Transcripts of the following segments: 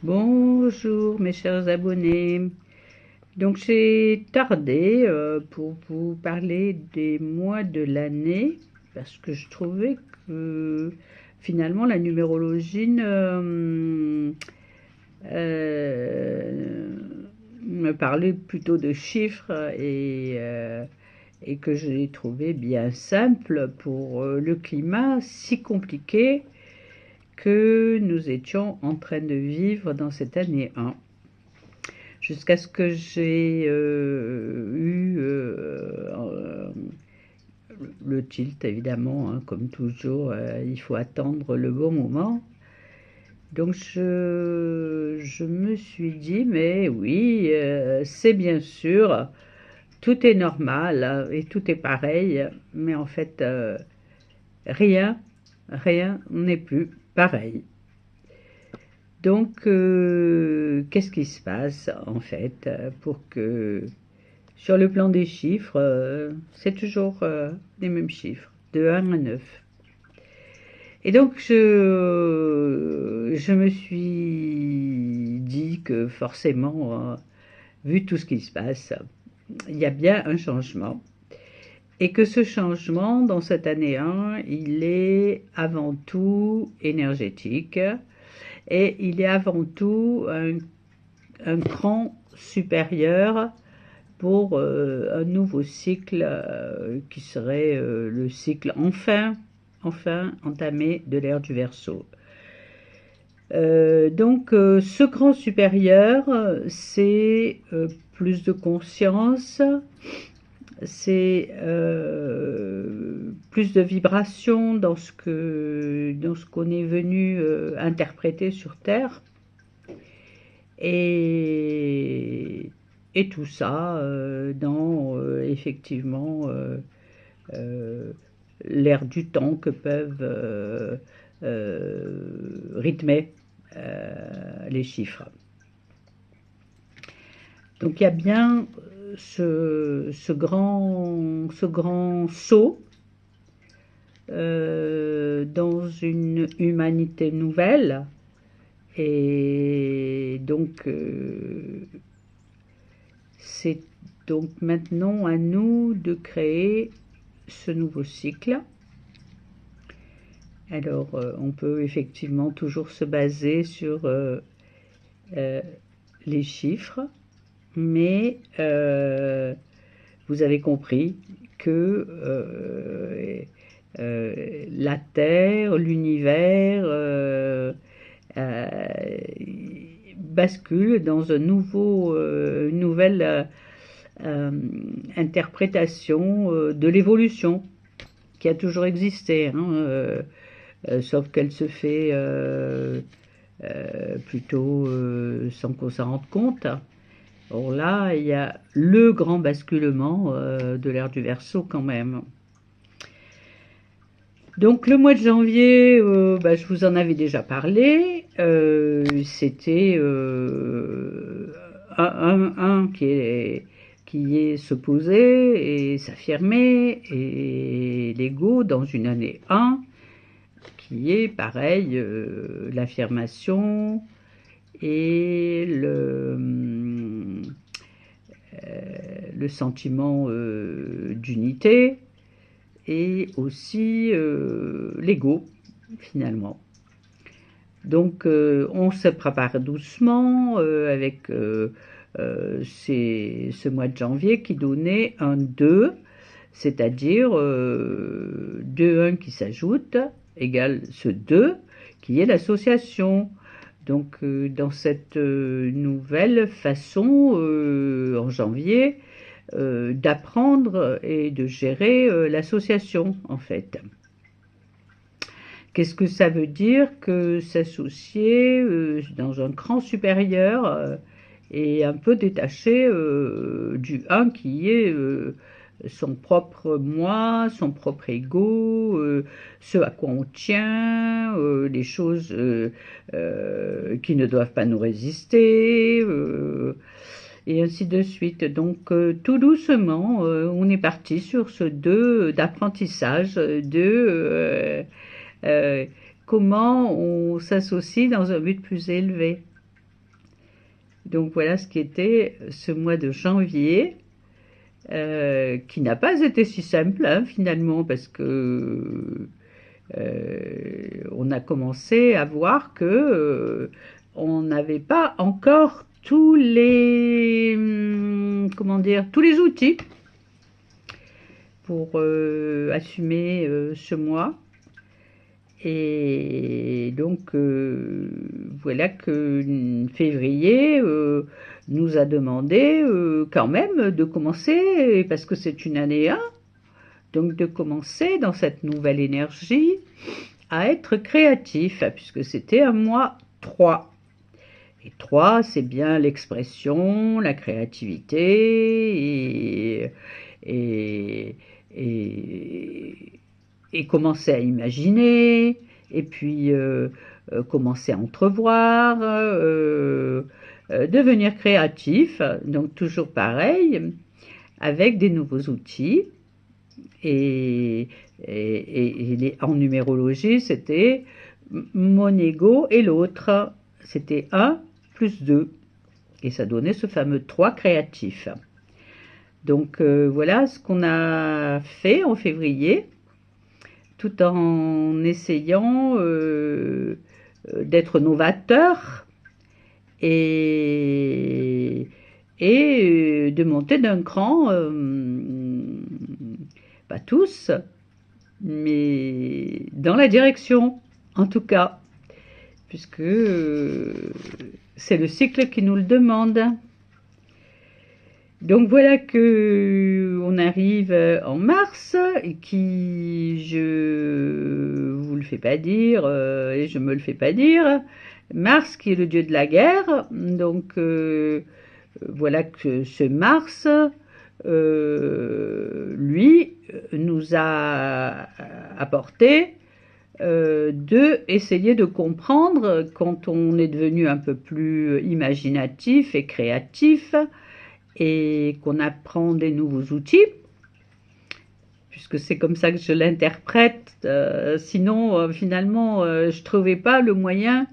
Bonjour mes chers abonnés. Donc j'ai tardé pour vous parler des mois de l'année parce que je trouvais que finalement la numérologie me parlait plutôt de chiffres et que je l'ai trouvé bien simple pour le climat si compliqué que nous étions en train de vivre dans cette année 1. Jusqu'à ce que j'ai eu le tilt, évidemment, hein, comme toujours, il faut attendre le bon moment. Donc je me suis dit, mais oui, c'est bien sûr, tout est normal hein, et tout est pareil, mais en fait, rien, rien n'est plus pareil. Donc, qu'est-ce qui se passe en fait pour que, sur le plan des chiffres, c'est toujours les mêmes chiffres, de 1 à 9. Et donc, je me suis dit que forcément, vu tout ce qui se passe, il y a bien un changement. Et que ce changement, dans cette année 1, il est avant tout énergétique. Et il est avant tout un cran supérieur pour un nouveau cycle qui serait le cycle enfin entamé de l'ère du Verseau. Donc ce cran supérieur, c'est plus de conscience, c'est plus de vibration dans ce qu'on est venu interpréter sur Terre. Et tout ça dans effectivement l'ère du temps que peuvent rythmer les chiffres. Donc il y a bien ce grand saut dans une humanité nouvelle. Et donc, c'est donc maintenant à nous de créer ce nouveau cycle. Alors, on peut effectivement toujours se baser sur les chiffres, mais vous avez compris que la Terre, l'univers, bascule dans une nouvelle interprétation de l'évolution qui a toujours existé, hein, sauf qu'elle se fait plutôt sans qu'on s'en rende compte. Or là, il y a le grand basculement de l'ère du Verseau quand même. Donc le mois de janvier, je vous en avais déjà parlé, c'était un qui est se poser et s'affirmer, et l'ego dans une année 1, qui est pareil, l'affirmation et le sentiment d'unité, et aussi l'ego finalement. Donc on se prépare doucement avec ce mois de janvier qui donnait un 2, c'est-à-dire 2-1 qui s'ajoute égale ce 2 qui est l'association. Donc dans cette nouvelle façon en janvier d'apprendre et de gérer l'association en fait. Qu'est-ce que ça veut dire que s'associer dans un cran supérieur et un peu détaché du 1 qui est son propre moi, son propre ego, ce à quoi on tient, les choses qui ne doivent pas nous résister, et ainsi de suite. Donc tout doucement, on est parti sur ce 2 d'apprentissage de comment on s'associe dans un but plus élevé. Donc voilà ce qu'était ce mois de janvier, qui n'a pas été si simple hein, finalement, parce que on a commencé à voir que on n'avait pas encore tous les comment dire, tous les outils pour assumer ce mois. Et donc voilà que février nous a demandé quand même de commencer, parce que c'est une année 1, donc de commencer dans cette nouvelle énergie à être créatif, puisque c'était un mois 3. Et 3, c'est bien l'expression, la créativité et, et, et commencer à imaginer, et puis commencer à entrevoir, devenir créatif, donc toujours pareil, avec des nouveaux outils. En numérologie, c'était mon ego et l'autre. C'était 1 plus 2. Et ça donnait ce fameux 3 créatif. Donc voilà ce qu'on a fait en février, tout en essayant d'être novateur et de monter d'un cran, pas tous, mais dans la direction, en tout cas, puisque c'est le cycle qui nous le demande. Donc voilà que on arrive en mars, qui, je vous le fais pas dire, et je me le fais pas dire, Mars qui est le dieu de la guerre. Donc voilà que ce Mars, lui, nous a apporté de essayer de comprendre, quand on est devenu un peu plus imaginatif et créatif, et qu'on apprend des nouveaux outils, puisque c'est comme ça que je l'interprète. Sinon, finalement, je ne trouvais pas le moyen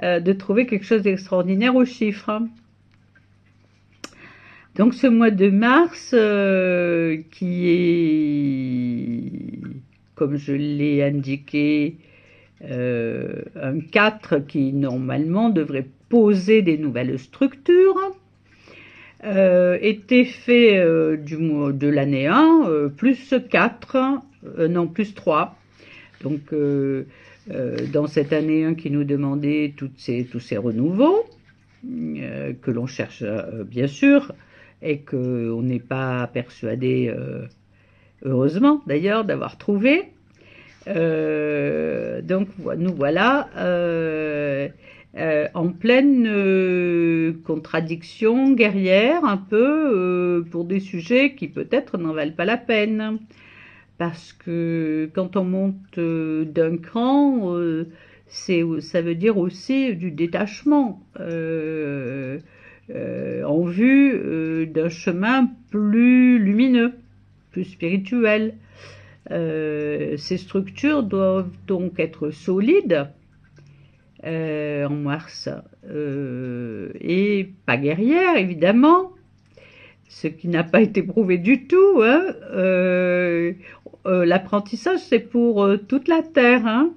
de trouver quelque chose d'extraordinaire aux chiffres. Donc ce mois de mars, qui est, comme je l'ai indiqué, un 4 qui normalement devrait poser des nouvelles structures, était fait de l'année 1, plus 4, non plus 3. Donc dans cette année 1 qui nous demandait tous ces renouveaux, que l'on cherche bien sûr, et qu'on n'est pas persuadé, heureusement d'ailleurs, d'avoir trouvé. Donc nous voilà en pleine contradiction guerrière, un peu, pour des sujets qui peut-être n'en valent pas la peine. Parce que quand on monte d'un cran, ça veut dire aussi du détachement, en vue d'un chemin plus lumineux, plus spirituel. Ces structures doivent donc être solides en mars, et pas guerrières évidemment, ce qui n'a pas été prouvé du tout, hein. L'apprentissage c'est pour toute la terre, hein.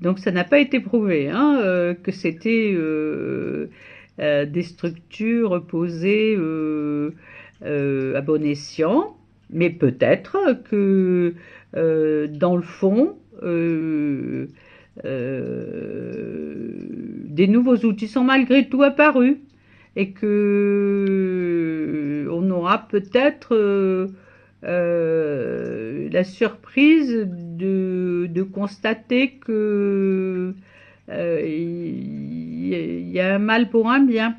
Donc ça n'a pas été prouvé, hein, que c'était des structures posées à bon escient, mais peut-être que dans le fond, des nouveaux outils sont malgré tout apparus, et que on aura peut-être la surprise de constater que il y a un mal pour un bien,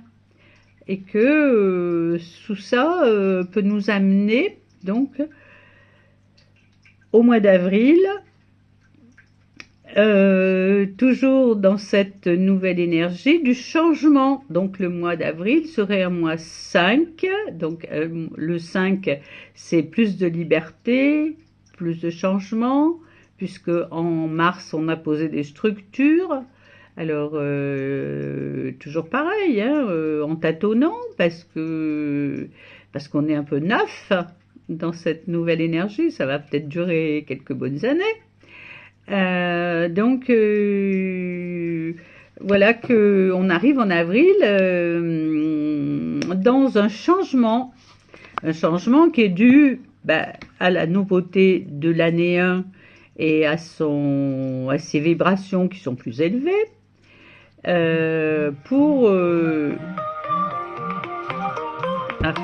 et que tout ça peut nous amener donc au mois d'avril, toujours dans cette nouvelle énergie du changement. Donc le mois d'avril serait un mois 5, donc le 5 c'est plus de liberté, plus de changement, puisque en mars on a posé des structures, Alors, toujours pareil, hein, en tâtonnant, parce qu'on est un peu neuf dans cette nouvelle énergie, ça va peut-être durer quelques bonnes années. Donc, voilà qu'on arrive en avril dans un changement qui est dû à la nouveauté de l'année 1 et à ses vibrations qui sont plus élevées. Pour... Ah,